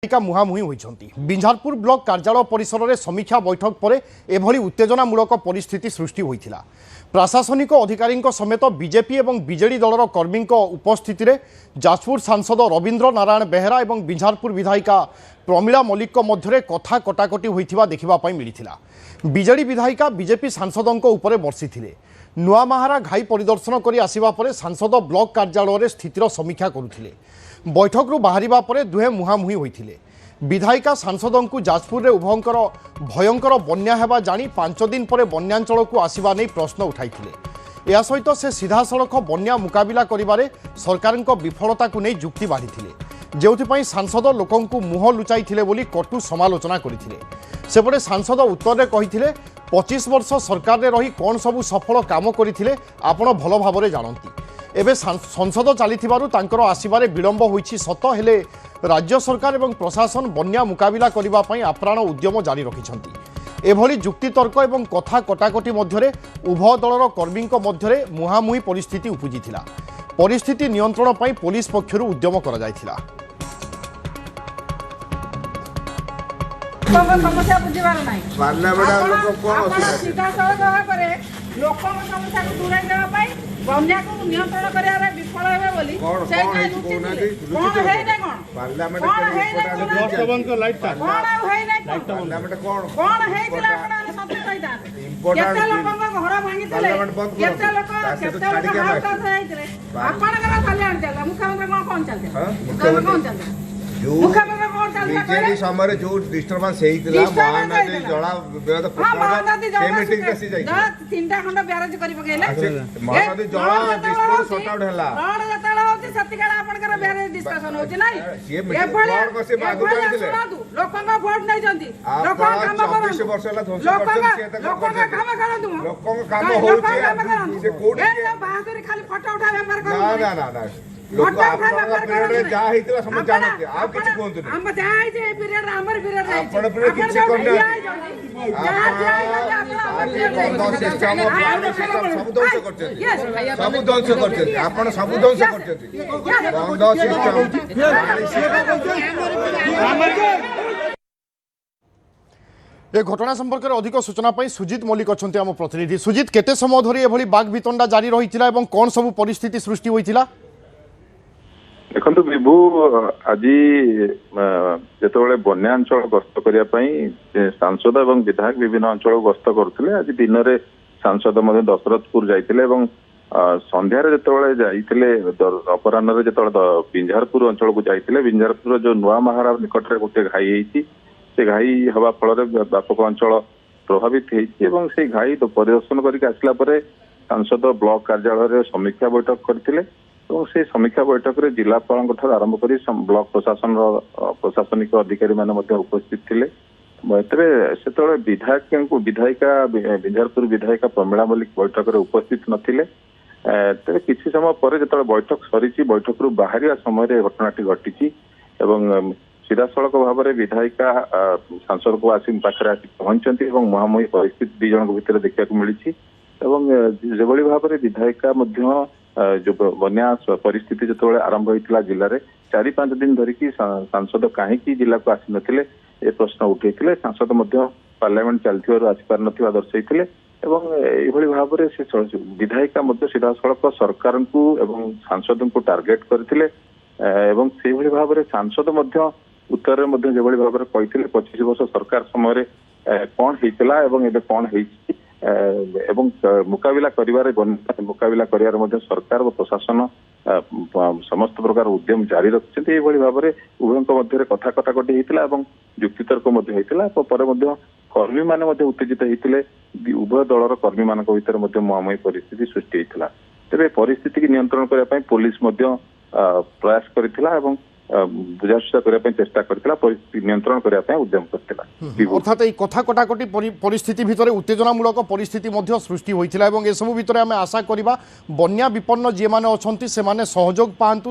मुहांमुही होती बिंझारपुर ब्लॉक कार्यालय परिसर में समीक्षा बैठक पर एभली उत्तेजनामूलक परिस्थिति सृष्टि होता प्रशासनिक अधिकारी समेत बीजेपी और बीजेडी दलर कर्मी उपस्थित में जाजपुर सांसद रवींद्र नारायण बेहेरा और बिंझारपुर विधायिका प्रमीला मल्लिक मध्य कथा कटाकटी होता देखा मिलता बीजेडी विधायिका बीजेपी सांसदों उपर बर्षि नुआमाहारा घाई परिदर्शन कर आसवा पर सांसद ब्लॉक कार्यालय स्थितिर समीक्षा करुले बैठक बाहर पर दुहे मुहांमुही होते विधायिका सांसदों को जाजपुर में उभयंकर भयंकर बन्या हेबा जानी 5 दिन पर बन्यांचल को आसवा नहीं प्रश्न उठाई या सहित से सीधा सड़क बन्या मुकाबिला करिबारे सरकार विफलता को नहीं जुक्ति बाढ़ी जो सांसद लोकों को मुह लुचाई बोली कटु समालोचना करते सेपटे सांसद उत्तर में कही 25 वर्ष सरकार में रही कौन सबू सफल काम करते आपण भल भाव जानती एवं संसद चली आसबार विलंब होइछि सत हेले राज्य सरकार और प्रशासन बन्या मुकाबिला करने आप्राण उद्यम जारी रखिछंती एभली जुक्तितर्क और कथा कटाकटी मध्य उभय दलर कर्मी मध्य मुहांमुही परिस्थिति उपजिथिला परिस्थिति नियंत्रण पर पुलिस पक्षरु उद्यम करा जायथिला। समस्या बुझीबार नाही मानना बडा लोक कोन सीधा सड़क भाबरे लोक समस्या को दूर देबा पई बन्या को नियंत्रण करिया रे विफल हेबे बोली से कोन हे नै कोन पार्लियामेंट के दर्शकन को लाइट का कोन हे नै पार्लियामेंट कोन हे तिला आपण सत्य कहिदा केते लोक घर भांगी देले केते लोक हाउस आइतरे आपण घर खाली आन जाला मुख्यमंत्री कोन चलते कोन चलते बीजेडी समय जो डिस्टर्बेंस महानदी जला मीटिंग कसी जाई 3टा खंड ब्यारेज करि पकेले महानदी जला डिस्ट्रिक्ट सॉर्ट आउट हला रोड जतला होती सतिकाला आपनकर ब्यारेज डिस्कशन होची नाही ये मीटिंग कसे बागु कर दिले लोकन वोट नै जंती लोकन काम करन 20 वर्ष हला ध्वंस कर लोकन काम करन लोकन काम होची से कोडी बहादुरी खाली फोटो उठा व्यापार कर ना ना ना लोक आपन जा हितला समझ जानते आ किछ कोंतु हम जाय जे पीरियड हमर पीरियड नै आपन पीरियड किछ करना सब ध्वंस करछथि आपन सब ध्वंस करछथि बंद सिस्टम ए घटना संपर्क में अधिक सूचना पाई सुजित मल्लिक अच्छा आम प्रतिनिधि सुजित केते समय धरी एभली बाघ वितंडा जारी रही कौन सब परिस्थिति सृष्टि होता देखो विभू आज जो बन्यांचल गस्त करने सांसद और विधायक विभिन्न अंचल गस्त करते आज दिन में सांसद दशरथपुर जाते संध्यार जो अपराह जो बिंझारपुर अंचल को जाते बिंझारपुर जो नुआमाहारा निकट में गोटे घाई होती से घाई हवा फल व्यापक अंचल प्रभावित होती घाई परिदर्शन करके आसला सांसद ब्लॉक कार्यालय समीक्षा बैठक करते से समीक्षा बैठक में जिलापाल आरंभ कर ब्लॉक प्रशासन प्रशासनिक अधिकारी मैंने उपस्थित थे से विधायक विधायिका बिंझारपुर विधायिका प्रमीला मल्लिक बैठक में उपस्थित नथिले तेरे किसी समय पर जो बैठक सरी बैठक रू बाहर समय घटनाटी घटी सीधा सड़क भाव में विधायिका सांसद को आसी पाखे आसी पहुंचती मुहांमुही परिस्थिति दी जन भितर देखा मिली जो भाव में विधायिका जो बन्या परिस्थिति जो आरंभ होता जिले में 4-5 दिन धरिकी सांसद कहीं जिला को आसी नथिले ए प्रश्न उठे सांसद पार्लियामेंट चलती आसीपार ना दर्शाई भाव में से विधायिका सीधा सड़क सरकार को एवं सांसद को टार्गेट करते भाव में सांसद उत्तर में जो भाव में कही 25 वर्ष सरकार समय कौन होता कौन एवं मुकाबिला करिवारे मुकाबिला करिवार मध्य सरकार और प्रशासन समस्त प्रकार उद्यम जारी रखिछन्ति एभली भाव में उभयଙ୍କ मध्य कथा कटाकटी होता और जुक्तितर्क होता कर्मी माने उत्तेजित होते उभय दलर कर्मी मान भर मुहांमुही परिस्थिति सृष्टि होता तेरे परिस्थिति की नियंत्रण करने पुलिस प्रयास करथिला एवं बुझाशुझा करने चेष्टा करथिला परिस्थिति नियंत्रण करने उद्यम करथिला अर्थात ये कथा कटाकटी परिस्थिति भितर उत्तेजनामूलक परिस्थिति सृष्टि होता है एसबू भितर आम आशा करवा बन्या विपन्न जी मैंने अच्छा से सहयोग पातु।